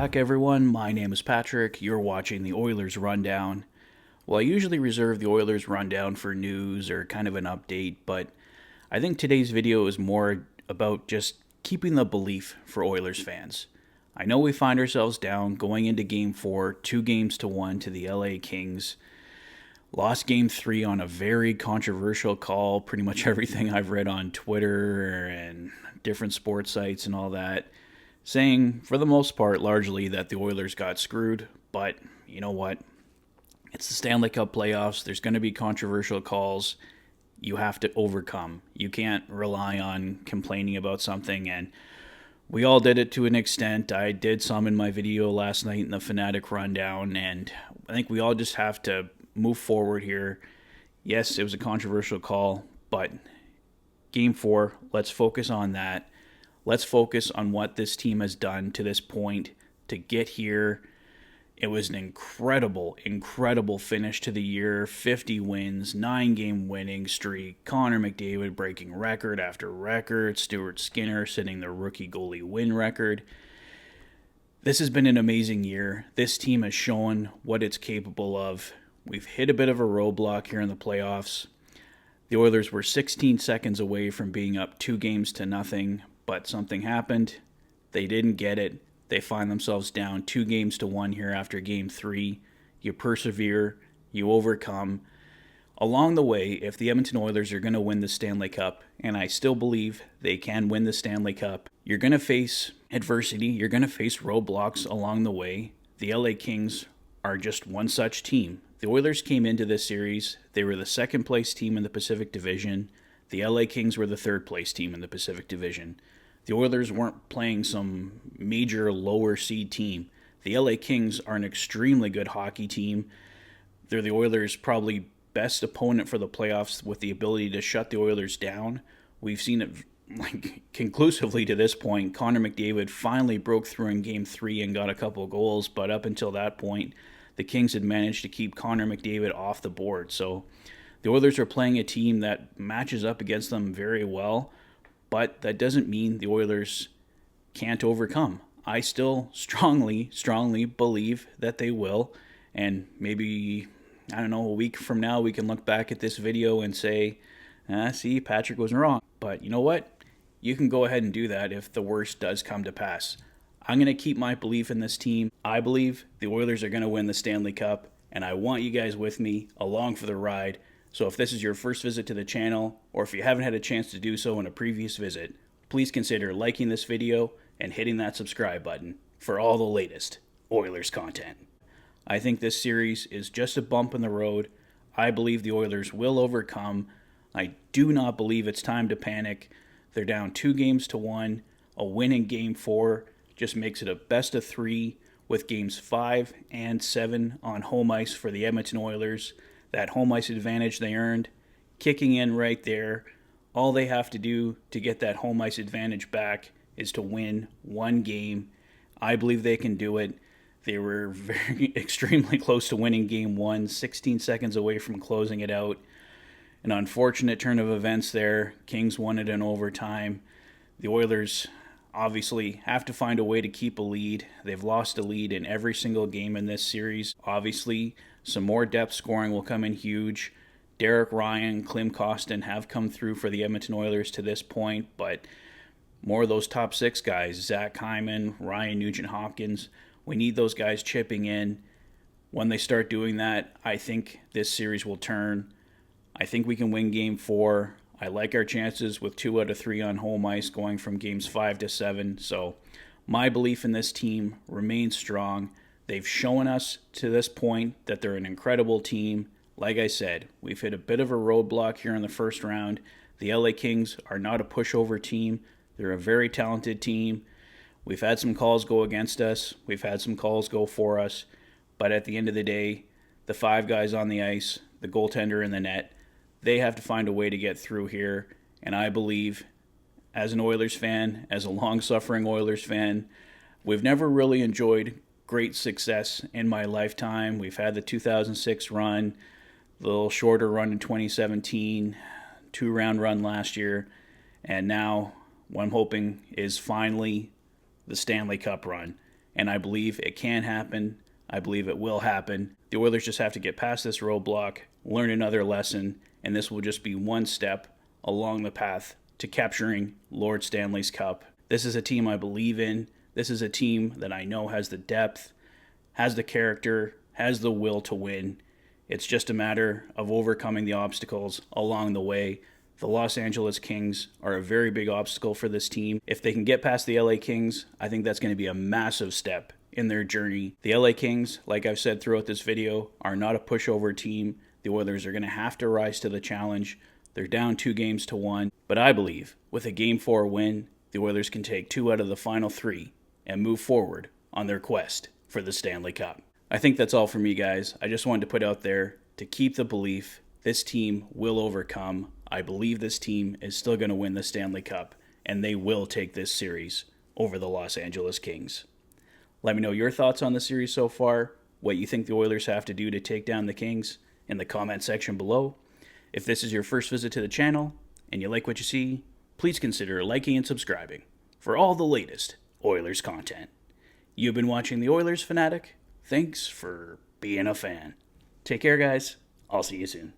back, everyone. My name is Patrick. You're watching the Oilers Rundown. Well, I usually reserve the Oilers Rundown for news or kind of an update, but I think today's video is more about just keeping the belief for Oilers fans. I know we find ourselves down going into Game 4, 2-1 to the LA Kings. Lost Game 3 on a very controversial call. Pretty much everything I've read on Twitter and different sports sites and all that, saying, for the most part, largely that the Oilers got screwed. But you know what? It's the Stanley Cup playoffs. There's going to be controversial calls. You have to overcome. You can't rely on complaining about something, and we all did it to an extent. I did some in my video last night in the Fanatic Rundown, and I think we all just have to move forward here. Yes, it was a controversial call, but Game 4, let's focus on that. Let's focus on what this team has done to this point to get here. It was an incredible finish to the year. 50 wins, 9-game winning streak. Connor McDavid breaking record after record. Stuart Skinner setting the rookie goalie win record. This has been an amazing year. This team has shown what it's capable of. We've hit a bit of a roadblock here in the playoffs. The Oilers were 16 seconds away from being up 2-0, but something happened. They didn't get it. They find themselves down 2-1 here after Game 3. You persevere. You overcome. Along the way, if the Edmonton Oilers are going to win the Stanley Cup, and I still believe they can win the Stanley Cup, you're going to face adversity. You're going to face roadblocks along the way. The LA Kings are just one such team. The Oilers came into this series. They were the second-place team in the Pacific Division. The LA Kings were the third-place team in the Pacific Division. The Oilers weren't playing some major lower seed team. The LA Kings are an extremely good hockey team. They're the Oilers' probably best opponent for the playoffs with the ability to shut the Oilers down. We've seen it conclusively to this point. Connor McDavid finally broke through in Game 3 and got a couple of goals, but up until that point, the Kings had managed to keep Connor McDavid off the board. So the Oilers are playing a team that matches up against them very well, but that doesn't mean the Oilers can't overcome. I still strongly believe that they will, and maybe, I don't know, a week from now we can look back at this video and say, see, Patrick was wrong. But you know what? You can go ahead and do that if the worst does come to pass. I'm going to keep my belief in this team. I believe the Oilers are going to win the Stanley Cup, and I want you guys with me along for the ride. So if this is your first visit to the channel, or if you haven't had a chance to do so in a previous visit, please consider liking this video and hitting that subscribe button for all the latest Oilers content. I think this series is just a bump in the road. I believe the Oilers will overcome. I do not believe it's time to panic. They're down 2-1. A win in Game 4 just makes it a best of 3 with Games 5 and 7 on home ice for the Edmonton Oilers. That home ice advantage they earned, kicking in right there. All they have to do to get that home ice advantage back is to win one game. I believe they can do it. They were extremely close to winning Game 1, 16 seconds away from closing it out. An unfortunate turn of events there. Kings won it in overtime. The Oilers obviously have to find a way to keep a lead. They've lost a lead in every single game in this series. Obviously, some more depth scoring will come in huge. Derek Ryan, Klim Kostin have come through for the Edmonton Oilers to this point, but more of those top 6 guys, Zach Hyman, Ryan Nugent-Hopkins, we need those guys chipping in. When they start doing that, I think this series will turn. I think we can win Game 4. I like our chances with 2 out of 3 on home ice going from Games 5 to 7. So my belief in this team remains strong. They've shown us to this point that they're an incredible team. Like I said, we've hit a bit of a roadblock here in the first round. The LA Kings are not a pushover team. They're a very talented team. We've had some calls go against us. We've had some calls go for us. But at the end of the day, the 5 guys on the ice, the goaltender in the net, they have to find a way to get through here. And I believe, as an Oilers fan, as a long-suffering Oilers fan, we've never really enjoyed great success in my lifetime. We've had the 2006 run, the little shorter run in 2017, 2-round run last year, and now what I'm hoping is finally the Stanley Cup run. and I believe it can happen. I believe it will happen. The Oilers just have to get past this roadblock, learn another lesson, and this will just be one step along the path to capturing Lord Stanley's Cup. This is a team I believe in. This is a team that I know has the depth, has the character, has the will to win. It's just a matter of overcoming the obstacles along the way. The Los Angeles Kings are a very big obstacle for this team. If they can get past the LA Kings, I think that's going to be a massive step in their journey. The LA Kings, like I've said throughout this video, are not a pushover team. The Oilers are going to have to rise to the challenge. They're down 2-1, but I believe with a Game 4 win, the Oilers can take 2 out of the final 3 and move forward on their quest for the Stanley Cup. I think that's all for me, guys. I just wanted to put out there to keep the belief this team will overcome. I believe this team is still going to win the Stanley Cup, and they will take this series over the Los Angeles Kings. Let me know your thoughts on the series so far, what you think the Oilers have to do to take down the Kings in the comment section below. If this is your first visit to the channel and you like what you see, please consider liking and subscribing for all the latest Oilers content. You've been watching the Oilers Fanatic. Thanks for being a fan. Take care, guys. I'll see you soon.